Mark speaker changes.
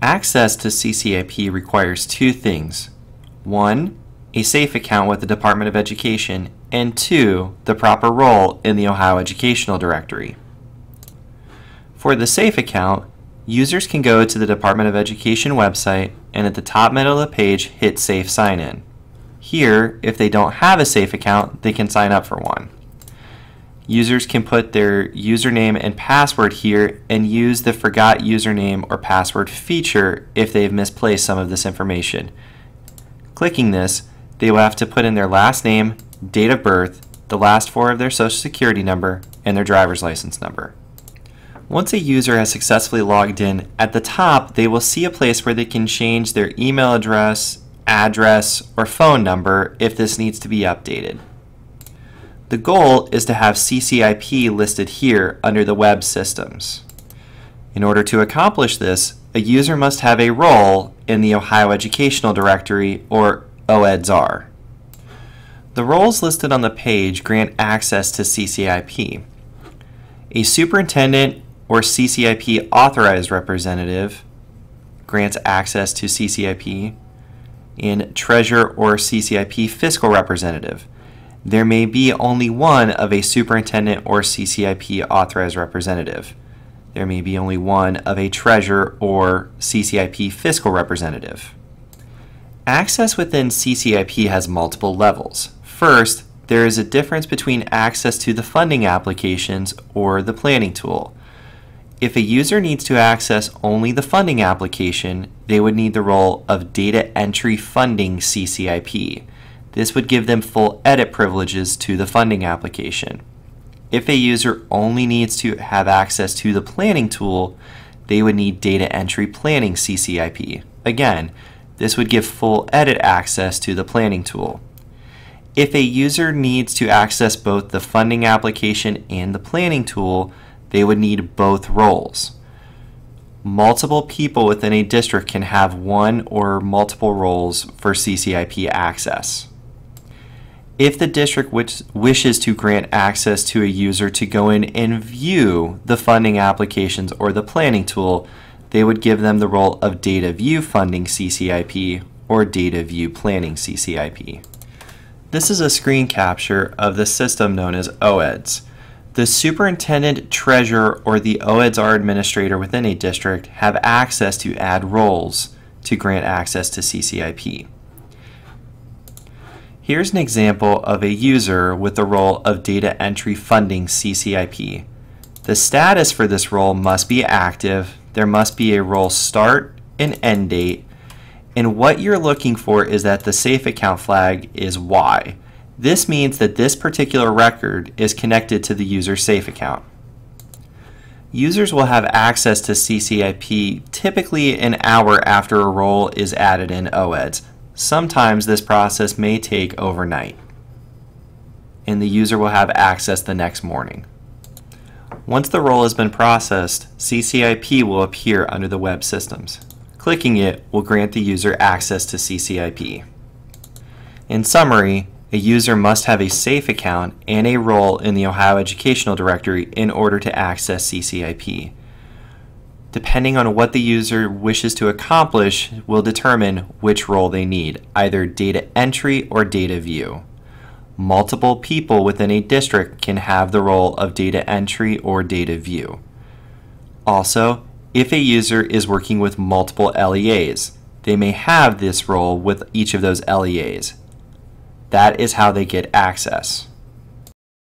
Speaker 1: Access to CCIP requires two things. One, a SAFE account with the Department of Education, and two, the proper role in the Ohio Educational Directory. For the SAFE account, users can go to the Department of Education website and at the top middle of the page hit SAFE Sign In. Here, if they don't have a SAFE account, they can sign up for one. Users can put their username and password here and use the Forgot Username or Password feature if they've misplaced some of this information. Clicking this, they will have to put in their last name, date of birth, the last four of their social security number, and their driver's license number. Once a user has successfully logged in, at the top they will see a place where they can change their email address, or phone number if this needs to be updated. The goal is to have CCIP listed here under the web systems. In order to accomplish this, a user must have a role in the Ohio Educational Directory, or OEDSR. The roles listed on the page grant access to CCIP. A superintendent or CCIP authorized representative grants access to CCIP, and treasurer or CCIP fiscal representative. There may be only one of a superintendent or CCIP authorized representative. There may be only one of a treasurer or CCIP fiscal representative. Access within CCIP has multiple levels. First, there is a difference between access to the funding applications or the planning tool. If a user needs to access only the funding application, they would need the role of Data Entry Funding CCIP. This would give them full edit privileges to the funding application. If a user only needs to have access to the planning tool, they would need Data Entry Planning CCIP. Again, this would give full edit access to the planning tool. If a user needs to access both the funding application and the planning tool, they would need both roles. Multiple people within a district can have one or multiple roles for CCIP access. If the district wishes to grant access to a user to go in and view the funding applications or the planning tool, they would give them the role of Data View Funding CCIP or Data View Planning CCIP. This is a screen capture of the system known as OEDS. The superintendent, treasurer, or the OEDSR administrator within a district have access to add roles to grant access to CCIP. Here's an example of a user with the role of Data Entry Funding CCIP. The status for this role must be active, there must be a role start and end date, and what you're looking for is that the SAFE account flag is Y. This means that this particular record is connected to the user's SAFE account. Users will have access to CCIP typically an hour after a role is added in OEDS. Sometimes this process may take overnight, and the user will have access the next morning. Once the role has been processed, CCIP will appear under the web systems. Clicking it will grant the user access to CCIP. In summary, a user must have a SAFE account and a role in the Ohio Educational Directory in order to access CCIP. Depending on what the user wishes to accomplish will determine which role they need, either data entry or data view. Multiple people within a district can have the role of data entry or data view. Also, if a user is working with multiple LEAs, they may have this role with each of those LEAs. That is how they get access.